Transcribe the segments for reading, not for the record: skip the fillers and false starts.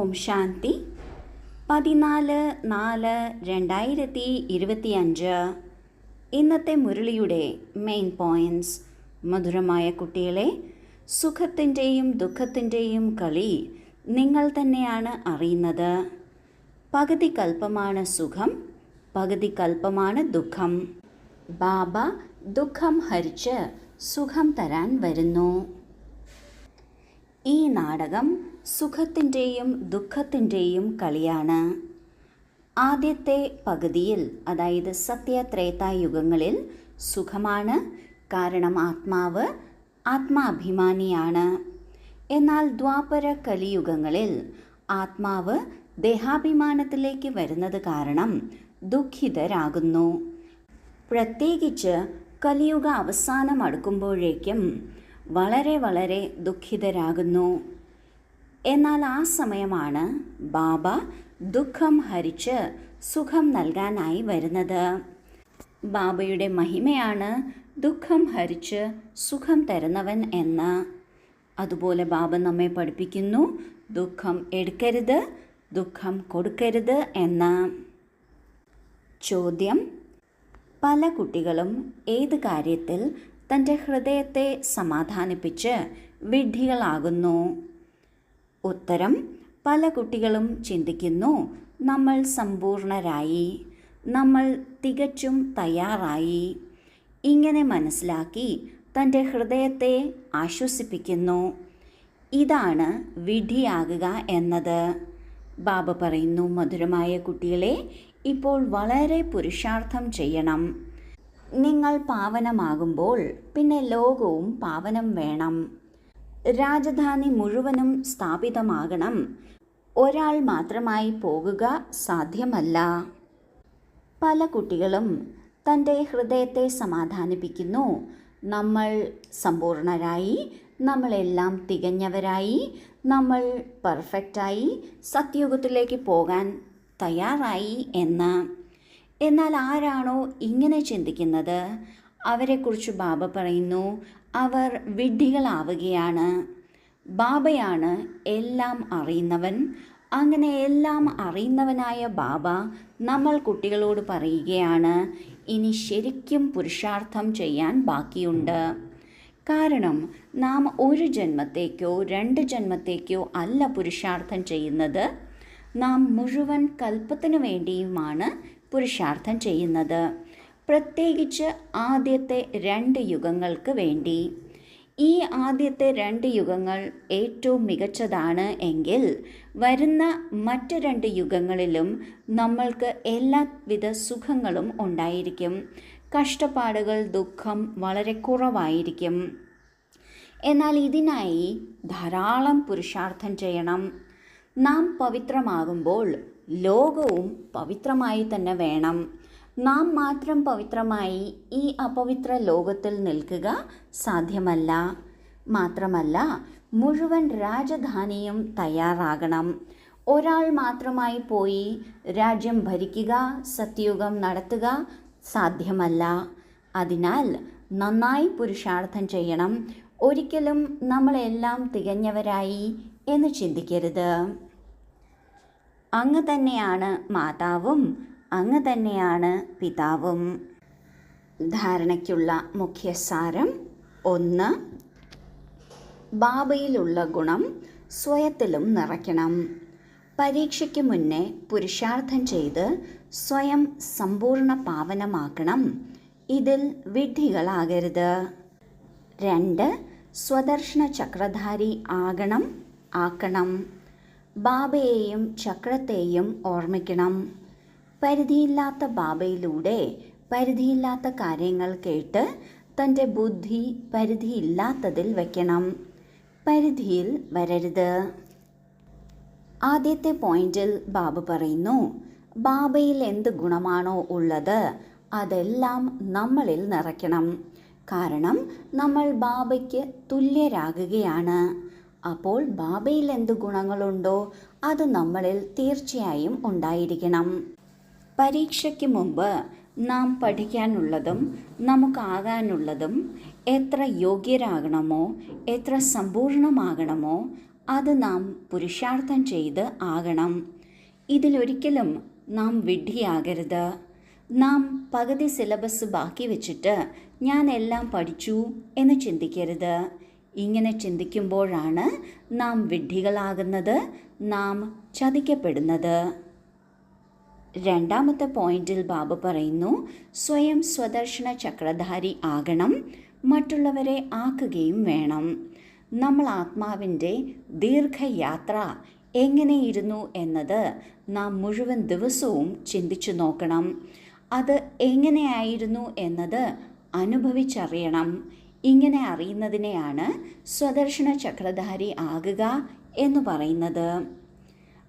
ഓം ശാന്തി. 14/4/2025 ഇന്നത്തെ മുരളിയുടെ main points. മധുരമായ കുട്ടികളെ, സുഖത്തിൻ്റെയും ദുഃഖത്തിൻ്റെയും കളി നിങ്ങൾ തന്നെയാണ് അറിയുന്നത്. പകുതി കൽപ്പമാണ് സുഖം, പകുതി കൽപ്പമാണ് ദുഃഖം. ബാബ ദുഃഖം ഹരിച്ച് സുഖം തരാൻ വരുന്നു. ഈ നാടകം സുഖത്തിൻ്റെയും ദുഃഖത്തിൻ്റെയും കളിയാണ്. ആദ്യത്തെ പകുതിയിൽ, അതായത് സത്യത്രേതായുഗങ്ങളിൽ സുഖമാണ്, കാരണം ആത്മാവ് ആത്മാഭിമാനിയാണ്. എന്നാൽ ദ്വാപര കലിയുഗങ്ങളിൽ ആത്മാവ് ദേഹാഭിമാനത്തിലേക്ക് വരുന്നത് കാരണം ദുഃഖിതരാകുന്നു. പ്രത്യേകിച്ച് കലിയുഗ അവസാനം അടുക്കുമ്പോഴേക്കും വളരെ ദുഃഖിതരാകുന്നു. എന്നാൽ ആ സമയമാണ് ബാബ ദുഃഖം ഹരിച്ച് സുഖം നൽകാനായി വരുന്നത്. ബാബയുടെ മഹിമയാണ് ദുഃഖം ഹരിച്ച് സുഖം തരുന്നവൻ എന്ന്. അതുപോലെ ബാബ നമ്മെ പഠിപ്പിക്കുന്നു, ദുഃഖം എടുക്കരുത്, ദുഃഖം കൊടുക്കരുത് എന്ന്. ചോദ്യം: പല കുട്ടികളും ഏത് കാര്യത്തിൽ തൻ്റെ ഹൃദയത്തെ സമാധാനിപ്പിച്ച് വിഡ്ഢികളാകുന്നു? ഉത്തരം: പല കുട്ടികളും ചിന്തിക്കുന്നു, നമ്മൾ സമ്പൂർണരായി, നമ്മൾ തികച്ചും തയ്യാറായി. ഇങ്ങനെ മനസ്സിലാക്കി തൻ്റെ ഹൃദയത്തെ ആശ്വസിപ്പിക്കുന്നു. ഇതാണ് വിഡ്ഢിയാകുക എന്നത്. ബാബ പറയുന്നു, മധുരമായ കുട്ടികളെ, ഇപ്പോൾ വളരെ പുരുഷാർത്ഥം ചെയ്യണം. നിങ്ങൾ പാവനമാകുമ്പോൾ പിന്നെ ലോകവും പാവനം വേണം. രാജധാനി മുഴുവനും സ്ഥാപിതമാകണം. ഒരാൾ മാത്രമായി പോകുക സാധ്യമല്ല. പല കുട്ടികളും തൻ്റെ ഹൃദയത്തെ സമാധാനിപ്പിക്കുന്നു, നമ്മൾ സമ്പൂർണരായി, നമ്മളെല്ലാം തികഞ്ഞവരായി, നമ്മൾ പെർഫെക്റ്റായി സത്യുഗത്തിലേക്ക് പോകാൻ തയ്യാറായി എന്ന്. എന്നാൽ ആരാണോ ഇങ്ങനെ ചിന്തിക്കുന്നത് അവരെക്കുറിച്ച് ബാബ പറയുന്നു, അവർ വിഡ്ഢികളാവുകയാണ്. ബാബയാണ് എല്ലാം അറിയുന്നവൻ. അങ്ങനെ എല്ലാം അറിയുന്നവനായ ബാബ നമ്മൾ കുട്ടികളോട് പറയുകയാണ്, ഇനി ശരിക്കും പുരുഷാർത്ഥം ചെയ്യാൻ ബാക്കിയുണ്ട്. കാരണം നാം ഒരു ജന്മത്തേക്കോ 2 ജന്മത്തേക്കോ അല്ല പുരുഷാർത്ഥം ചെയ്യുന്നത്, നാം മുഴുവൻ കൽപ്പത്തിനു വേണ്ടിയുമാണ് പുരുഷാർത്ഥം ചെയ്യുന്നത്. പ്രത്യേകിച്ച് ആദ്യത്തെ 2 യുഗങ്ങൾക്ക് വേണ്ടി. ഈ ആദ്യത്തെ 2 യുഗങ്ങൾ ഏറ്റവും മികച്ചതാണ് എങ്കിൽ വരുന്ന മറ്റ് 2 യുഗങ്ങളിലും നമ്മൾക്ക് എല്ലാവിധ സുഖങ്ങളും ഉണ്ടായിരിക്കും. കഷ്ടപ്പാടുകൾ, ദുഃഖം വളരെ കുറവായിരിക്കും. എന്നാൽ ഇതിനായി ധാരാളം പുരുഷാർത്ഥം ചെയ്യണം. നാം പവിത്രമാകുമ്പോൾ ലോകവും പവിത്രമായി തന്നെ വേണം. നാം മാത്രം പവിത്രമായി ഈ അപവിത്ര ലോകത്തിൽ നിൽക്കുക സാധ്യമല്ല. മാത്രമല്ല, മുഴുവൻ രാജധാനിയും തയ്യാറാകണം. ഒരാൾ മാത്രമായി പോയി രാജ്യം ഭരിക്കുക, സത്യുഗം നടത്തുക സാധ്യമല്ല. അതിനാൽ നന്നായി പുരുഷാർത്ഥം ചെയ്യണം. ഒരിക്കലും നമ്മളെല്ലാം തികഞ്ഞവരായി എന്ന് ചിന്തിക്കരുത്. അങ്ങ് തന്നെയാണ് മാതാവും, അങ്ങ് തന്നെയാണ് പിതാവും. ധാരണയ്ക്കുള്ള മുഖ്യസാരം: 1. ബാബയിലുള്ള ഗുണം സ്വയത്തിലും നിറയ്ക്കണം. പരീക്ഷയ്ക്ക് മുന്നേ പുരുഷാർത്ഥം ചെയ്ത് സ്വയം സമ്പൂർണ്ണ പാവനമാക്കണം. ഇതിൽ വിഡ്ഢികളാകരുത്. 2. സ്വദർശന ചക്രധാരി ആക്കണം. ബാബയെയും ചക്രത്തെയും ഓർമ്മിക്കണം. പരിധിയില്ലാത്ത ബാബയിലൂടെ പരിധിയില്ലാത്ത കാര്യങ്ങൾ കേട്ട് തൻ്റെ ബുദ്ധി പരിധിയില്ലാത്തതിൽ വയ്ക്കണം. പരിധിയിൽ വരരുത്. ആദ്യത്തെ പോയിന്റിൽ ബാബ പറയുന്നു, ബാബയിൽ എന്ത് ഗുണമാണോ ഉള്ളത് അതെല്ലാം നമ്മളിൽ നിറയ്ക്കണം. കാരണം നമ്മൾ ബാബയ്ക്ക് തുല്യരാകുകയാണ്. അപ്പോൾ ബാബയിൽ എന്ത് ഗുണങ്ങളുണ്ടോ അത് നമ്മളിൽ തീർച്ചയായും ഉണ്ടായിരിക്കണം. പരീക്ഷയ്ക്ക് മുമ്പ് നാം പഠിക്കാനുള്ളതും നമുക്കാകാനുള്ളതും എത്ര യോഗ്യരാകണമോ, എത്ര സമ്പൂർണമാകണമോ അത് നാം പുരുഷാർത്ഥം ചെയ്ത് ആകണം. ഇതിലൊരിക്കലും നാം വിഡ്ഢിയാകരുത്. നാം പകുതി സിലബസ് ബാക്കി വെച്ചിട്ട് ഞാൻ എല്ലാം പഠിച്ചു എന്ന് ചിന്തിക്കരുത്. ഇങ്ങനെ ചിന്തിക്കുമ്പോഴാണ് നാം വിഡ്ഢികളാകുന്നത്, നാം ചതിക്കപ്പെടുന്നത്. രണ്ടാമത്തെ പോയിന്റിൽ ബാബ പറയുന്നു, സ്വയം സ്വദർശന ചക്രധാരി ആകണം, മറ്റുള്ളവരെ ആക്കുകയും വേണം. നമ്മൾ ആത്മാവിൻ്റെ ദീർഘയാത്ര എങ്ങനെയിരുന്നു എന്നത് നാം മുഴുവൻ ദിവസവും ചിന്തിച്ചു നോക്കണം. അത് എങ്ങനെയായിരുന്നു എന്നത് അനുഭവിച്ചറിയണം. ഇങ്ങനെ അറിയുന്നതിനെയാണ് സ്വദർശന ചക്രധാരി ആകുക എന്ന് പറയുന്നത്.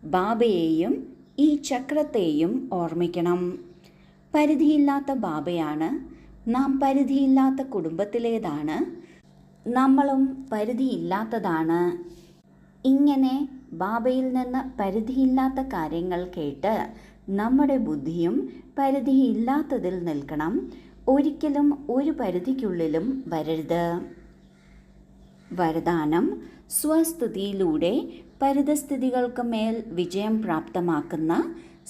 ബാബയെയും ഈ ചക്രത്തെയും ഓർമ്മിക്കണം. പരിധിയില്ലാത്ത ബാബയാണ്. നാം പരിധിയില്ലാത്ത കുടുംബത്തിലേതാണ്. നമ്മളും പരിധിയില്ലാത്തതാണ്. ഇങ്ങനെ ബാബയിൽ നിന്ന് പരിധിയില്ലാത്ത കാര്യങ്ങൾ കേട്ട് നമ്മുടെ ബുദ്ധിയും പരിധിയില്ലാത്തതിൽ നിൽക്കണം. ഒരിക്കലും ഒരു പരിധിക്കുള്ളിലും വരരുത്. വരദാനം: സ്വസ്ഥിതിയിലൂടെ പരിതസ്ഥിതികൾക്ക് മേൽ വിജയം പ്രാപ്തമാക്കുന്ന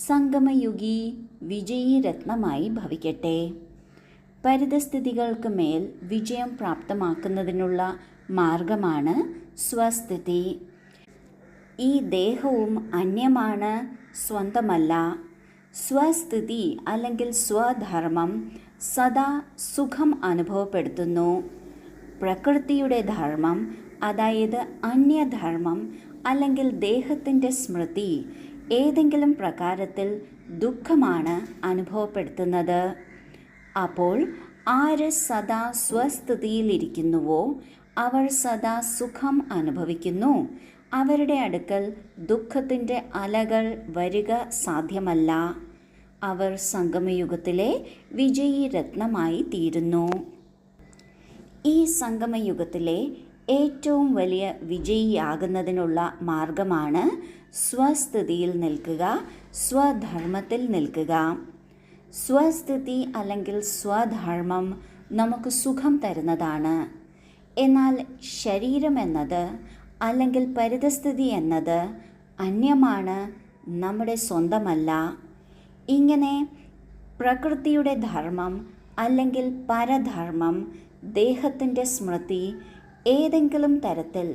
സംഗമയുഗി വിജയീ രത്നമായി ഭവിക്കട്ടെ. പരിതസ്ഥിതികൾക്ക് മേൽ വിജയം പ്രാപ്തമാക്കുന്നതിനുള്ള മാർഗമാണ് സ്വസ്ഥിതി. ഈ ദേഹവും അന്യമാണ്, സ്വന്തമല്ല. സ്വസ്ഥിതി അല്ലെങ്കിൽ സ്വധർമ്മം സദാ സുഖം അനുഭവപ്പെടുത്തുന്നു. പ്രകൃതിയുടെ ധർമ്മം, അതായത് അന്യധർമ്മം അല്ലെങ്കിൽ ദേഹത്തിൻ്റെ സ്മൃതി ഏതെങ്കിലും പ്രകാരത്തിൽ ദുഃഖമാണ് അനുഭവപ്പെടുത്തുന്നത്. അപ്പോൾ ആര് സദാ സ്വസ്ഥിതിയിലിരിക്കുന്നുവോ അവർ സദാ സുഖം അനുഭവിക്കുന്നു. അവരുടെ അടുക്കൽ ദുഃഖത്തിൻ്റെ അലകൾ വരിക സാധ്യമല്ല. അവർ സംഗമയുഗത്തിലെ വിജയീ രത്നമായി തീരുന്നു. ഈ സംഗമയുഗത്തിലെ ഏറ്റവും വലിയ വിജയിയാകുന്നതിനുള്ള മാർഗമാണ് സ്വസ്ഥിതിയിൽ നിൽക്കുക, സ്വധർമ്മത്തിൽ നിൽക്കുക. സ്വസ്ഥിതി അല്ലെങ്കിൽ സ്വധർമ്മം നമുക്ക് സുഖം തരുന്നതാണ്. എന്നാൽ ശരീരം എന്നത് അല്ലെങ്കിൽ പരിതസ്ഥിതി എന്നത് അന്യമാണ്, നമ്മുടെ സ്വന്തമല്ല. ഇങ്ങനെ പ്രകൃതിയുടെ ധർമ്മം അല്ലെങ്കിൽ പരധർമ്മം, ദേഹത്തിൻ്റെ സ്മൃതി ഏതെങ്കിലും തരത്തിൽ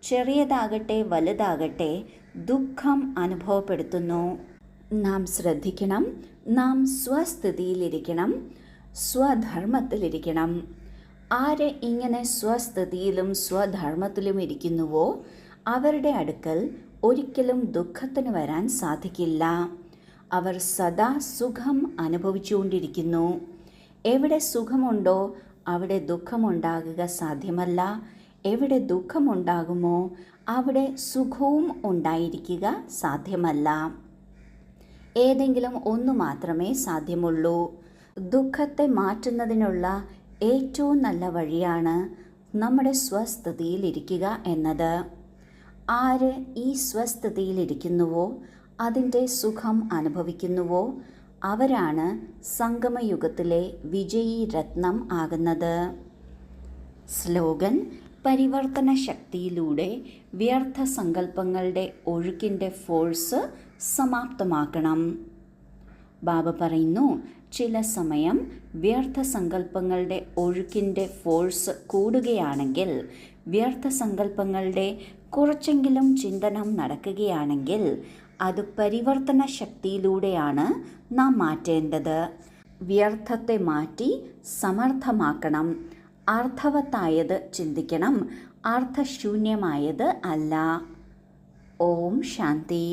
ചെറിയതാകട്ടെ വലുതാകട്ടെ ദുഃഖം അനുഭവപ്പെടുത്തുന്നു. നാം ശ്രദ്ധിക്കണം. നാം സ്വസ്ഥിതിയിലിരിക്കണം, സ്വധർമ്മത്തിലിരിക്കണം. ആര് ഇങ്ങനെ സ്വസ്ഥിതിയിലും സ്വധർമ്മത്തിലും ഇരിക്കുന്നുവോ അവരുടെ അടുക്കൽ ഒരിക്കലും ദുഃഖത്തിന് വരാൻ സാധിക്കില്ല. അവർ സദാ സുഖം അനുഭവിച്ചുകൊണ്ടിരിക്കുന്നു. എവിടെ സുഖമുണ്ടോ അവിടെ ദുഃഖമുണ്ടാകുക സാധ്യമല്ല. എവിടെ ദുഃഖമുണ്ടാകുമോ അവിടെ സുഖവും ഉണ്ടായിരിക്കുക സാധ്യമല്ല. ഏതെങ്കിലും ഒന്ന് മാത്രമേ സാധ്യമുള്ളൂ. ദുഃഖത്തെ മാറ്റുന്നതിനുള്ള ഏറ്റവും നല്ല വഴിയാണ് നമ്മുടെ സ്വസ്ഥിതിയിലിരിക്കുക എന്നത്. ആര് ഈ സ്വസ്ഥിതിയിലിരിക്കുന്നുവോ അതിൻ്റെ സുഖം അനുഭവിക്കുന്നുവോ അവരാണ് സംഗമയുഗത്തിലെ വിജയീ രത്നം ആകുന്നത്. സ്ലോഗൻ: പരിവർത്തന ശക്തിയിലൂടെ വ്യർത്ഥ സങ്കല്പങ്ങളുടെ ഒഴുക്കിൻ്റെ ഫോഴ്സ് സമാപ്തമാക്കണം. ബാബ പറയുന്നു, ചില സമയം വ്യർത്ഥ സങ്കല്പങ്ങളുടെ ഒഴുക്കിൻ്റെ ഫോഴ്സ് കൂടുകയാണെങ്കിൽ, വ്യർത്ഥ സങ്കല്പങ്ങളുടെ കുറച്ചെങ്കിലും ചിന്തനം നടക്കുകയാണെങ്കിൽ അത് പരിവർത്തന ശക്തിയിലൂടെയാണ് നാം മാറ്റേണ്ടത്. വ്യർത്ഥത്തെ മാറ്റി സമർത്ഥമാക്കണം. അർത്ഥവത്തായത് ചിന്തിക്കണം, അർത്ഥശൂന്യമായത് അല്ല. ഓം ശാന്തി.